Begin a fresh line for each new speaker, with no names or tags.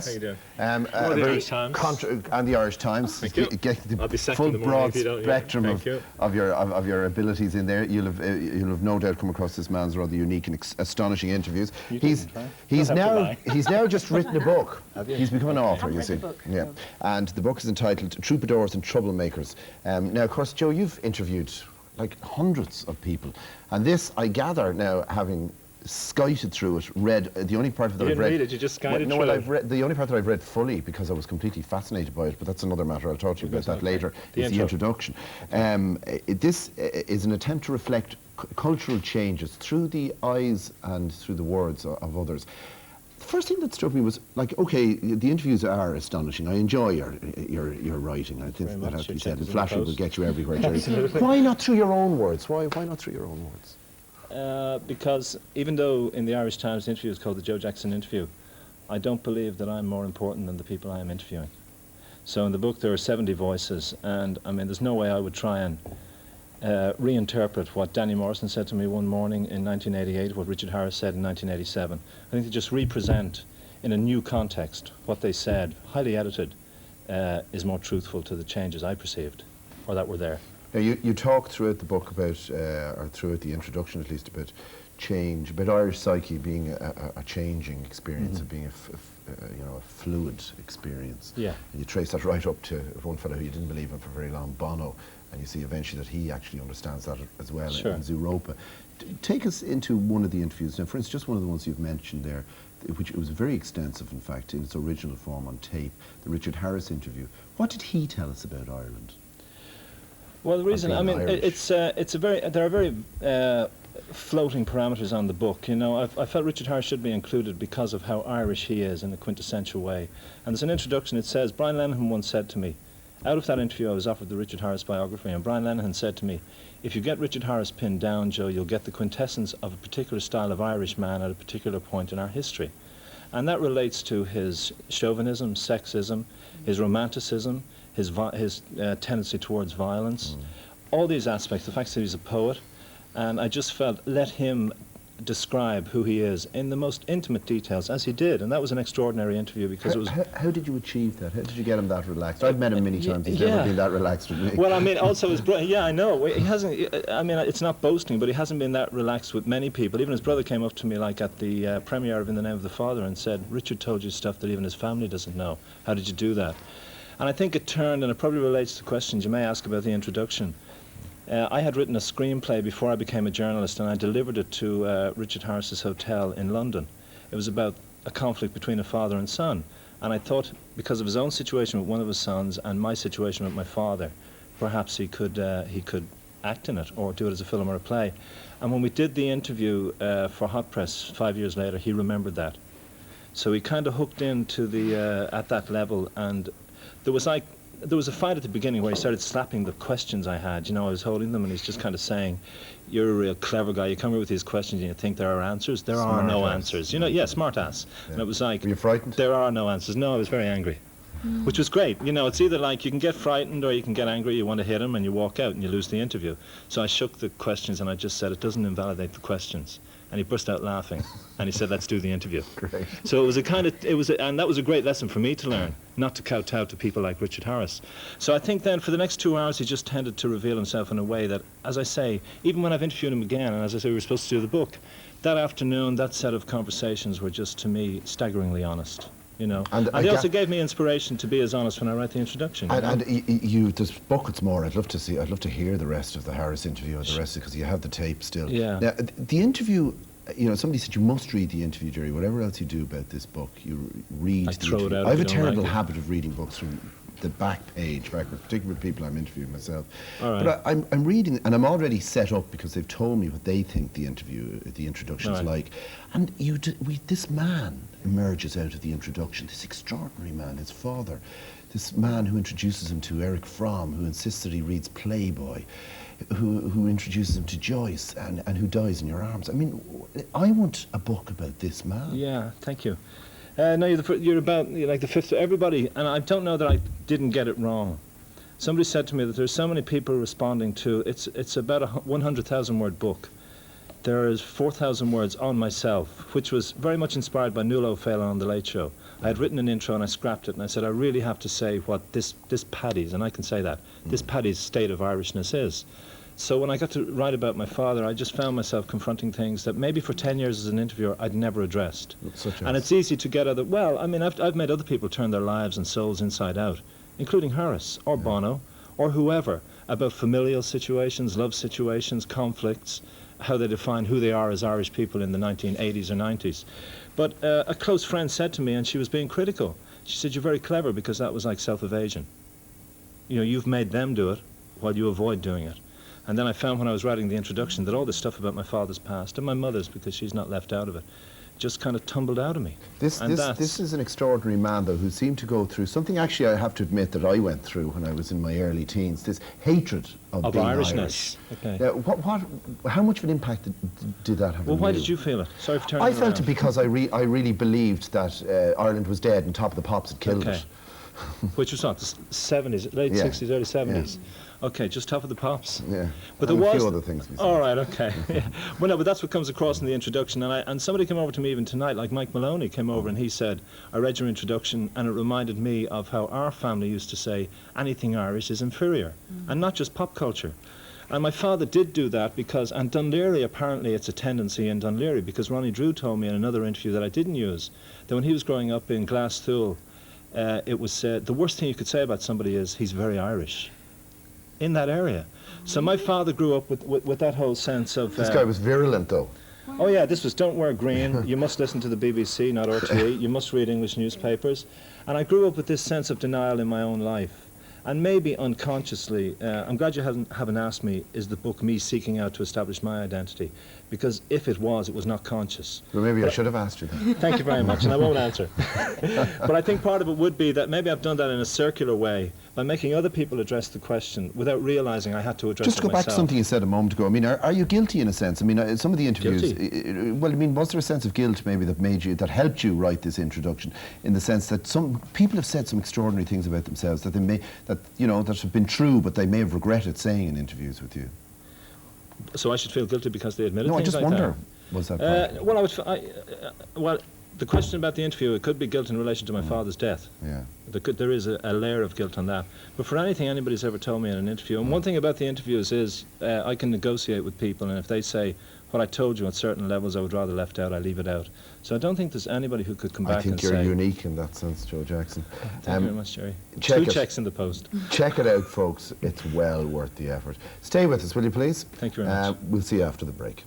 How you doing?
The Irish Times. And the Irish Times.
Thank you.
Get the
I'll be sacked
full
in the morning
broad
if you don't.
spectrum
Yeah.
of your abilities in there. You'll have no doubt come across this man's rather unique and astonishing interviews. He's now just written a book. He's become an author, you see. Yeah. And the book is entitled Troubadours and Troublemakers. Now, of course, Joe, you've interviewed like hundreds of people, and this, I gather, now having skited through it, read the only part of it that I've read.
You didn't read it, you just skited through
it.
I've
read the only part that I've read fully because I was completely fascinated by it, but that's another matter. I'll talk to you about that later. It's the introduction. This is an attempt to reflect cultural changes through the eyes and through the words of others. The first thing that struck me was, like, okay, the interviews are astonishing. I enjoy your writing. I think that has to be said. The flashy will get you everywhere, Gerry. Why not through your own words? Why not through your own words?
Because even though in the Irish Times the interview is called the Joe Jackson interview, I don't believe that I'm more important than the people I am interviewing. So in the book there are 70 voices, and I mean there's no way I would try and reinterpret what Danny Morrison said to me one morning in 1988, what Richard Harris said in 1987. I think they just represent in a new context what they said, highly edited, is more truthful to the changes I perceived, or that were there.
Now, you talk throughout the book about, or throughout the introduction at least, about change, about Irish psyche being a changing experience, of being a fluid experience.
Yeah.
And you trace that right up to one fellow who you didn't believe in for very long, Bono, and you see eventually that he actually understands that as well.
Sure.
In Zooropa. Take us into one of the interviews. Now, for instance, just one of the ones you've mentioned there, which was very extensive, in fact, in its original form on tape, the Richard Harris interview. What did he tell us about Ireland?
Well, the reason, I mean, there are very floating parameters on the book. You know, I felt Richard Harris should be included because of how Irish he is in a quintessential way. And there's an introduction. It says, Brian Lenihan once said to me, out of that interview I was offered the Richard Harris biography, and Brian Lenihan said to me, if you get Richard Harris pinned down, Joe, you'll get the quintessence of a particular style of Irish man at a particular point in our history. And that relates to his chauvinism, sexism, his romanticism, his tendency towards violence, all these aspects, the fact that he's a poet, and I just felt, let him describe who he is in the most intimate details, as he did, and that was an extraordinary interview because it was...
How did you achieve that? How did you get him that relaxed? I've met him many times, he's never been that relaxed with me.
Well, I mean, also his brother, yeah, I know, he hasn't, I mean, it's not boasting, but he hasn't been that relaxed with many people. Even his brother came up to me, like, at the premiere of In the Name of the Father and said, Richard told you stuff that even his family doesn't know. How did you do that? And I think it turned, and it probably relates to questions you may ask about the introduction. I had written a screenplay before I became a journalist, and I delivered it to Richard Harris's hotel in London. It was about a conflict between a father and son, and I thought, because of his own situation with one of his sons and my situation with my father, perhaps he could act in it or do it as a film or a play. And when we did the interview for Hot Press 5 years later, he remembered that. So he kind of hooked into the at that level, and there was a fight at the beginning where he started slapping the questions I had. You know, I was holding them and he's just kind of saying, you're a real clever guy, you come here with these questions and you think there are answers. There are no answers. You know, yeah, smart ass. Yeah. And it was like,
were you frightened?
There are no answers. No, I was very angry. Which was great. You know, it's either like you can get frightened or you can get angry, you want to hit him and you walk out and you lose the interview. So I shook the questions and I just said, it doesn't invalidate the questions. And he burst out laughing and he said, let's do the interview.
Great.
So it was and that was a great lesson for me to learn, not to kowtow to people like Richard Harris. So I think then for the next 2 hours he just tended to reveal himself in a way that, as I say, even when I've interviewed him again, and as I say we were supposed to do the book, that afternoon, that set of conversations were just, to me, staggeringly honest. You know, and they also gave me inspiration to be as honest when I write the introduction.
And you, there's buckets more. I'd love to hear the rest of the Harris interview, or the rest, because you have the tape still.
Yeah.
Now, the interview, you know, somebody said you must read the interview, Gerry. Whatever else you do about this book, you read the interview. I have a terrible habit of reading books from the back page, particularly with people I'm interviewing myself.
All right.
But I'm reading, and I'm already set up because they've told me what they think the introduction's like. And this man emerges out of the introduction, this extraordinary man, his father, this man who introduces him to Eric Fromm, who insists that he reads Playboy, who introduces him to Joyce, and who dies in your arms. I mean, I want a book about this man.
Yeah, thank you. No, you're about like the fifth. Everybody, and I don't know that I didn't get it wrong. Somebody said to me that there's so many people responding to it's about a 100,000 word book. There is 4,000 words on myself, which was very much inspired by Nuala O'Phelan on The Late Show. I had written an intro and I scrapped it, and I said, I really have to say what this Paddy's, and I can say that, this Paddy's state of Irishness is. So when I got to write about my father, I just found myself confronting things that maybe for 10 years as an interviewer I'd never addressed. And it's easy to get other, well, I mean, I've made other people turn their lives and souls inside out, including Harris or Bono or whoever, about familial situations, love situations, conflicts, how they define who they are as Irish people in the 1980s or 90s. But a close friend said to me, and she was being critical, she said, you're very clever because that was like self-evasion. You know, you've made them do it while you avoid doing it. And then I found when I was writing the introduction that all this stuff about my father's past, and my mother's, because she's not left out of it, just kind of tumbled out of me.
This is an extraordinary man, though, who seemed to go through something, actually, I have to admit, that I went through when I was in my early teens, this hatred of being
Irishness.
Irish. Okay. How much of an impact did that have on you?
Well, why did you feel it? Sorry for turning
I felt it because I really believed that Ireland was dead and Top of the Pops had killed it.
Which was not the 70s, late 60s, early 70s.
Yeah.
Okay, just Top of the Pops.
Yeah,
but
there
was
a few other things.
All right, okay. Yeah. Well, no, but that's what comes across in the introduction. And somebody came over to me even tonight, like Mike Maloney came over and he said, I read your introduction and it reminded me of how our family used to say anything Irish is inferior, and not just pop culture. And my father did do that because, and Dunleary, apparently it's a tendency in Dunleary, because Ronnie Drew told me in another interview that I didn't use, that when he was growing up in Glasgow, it was said, the worst thing you could say about somebody is, he's very Irish. In that area. So my father grew up with that whole sense of...
This guy was virulent, though.
Oh yeah, this was don't wear green, you must listen to the BBC, not RTE, you must read English newspapers. And I grew up with this sense of denial in my own life. And maybe unconsciously, I'm glad you haven't asked me, is the book me seeking out to establish my identity? Because if it was not conscious.
Well, maybe I should have asked you that.
Thank you very much, and I won't answer. But I think part of it would be that maybe I've done that in a circular way, by making other people address the question without realising I had to address it myself.
Just to go back to something you said a moment ago, I mean, are you guilty in a sense? I mean, some of the interviews... well, I mean, was there a sense of guilt maybe that helped you write this introduction, in the sense that some people have said some extraordinary things about themselves that that have been true, but they may have regretted saying in interviews with you?
So I should feel guilty because they admitted things like that?
No, I just wonder, was that
well, the question about the interview, it could be guilt in relation to my father's death.
Yeah.
There is a layer of guilt on that. But for anything anybody's ever told me in an interview, and one thing about the interviews is I can negotiate with people, and if they say, what I told you at certain levels I would rather left out, I leave it out. So I don't think there's anybody who could come back and say...
I think you're unique in that sense, Joe Jackson.
Thank you very much, Gerry. Two checks in the post.
Check it out, folks. It's well worth the effort. Stay with us, will you please?
Thank you very much.
We'll see you after the break.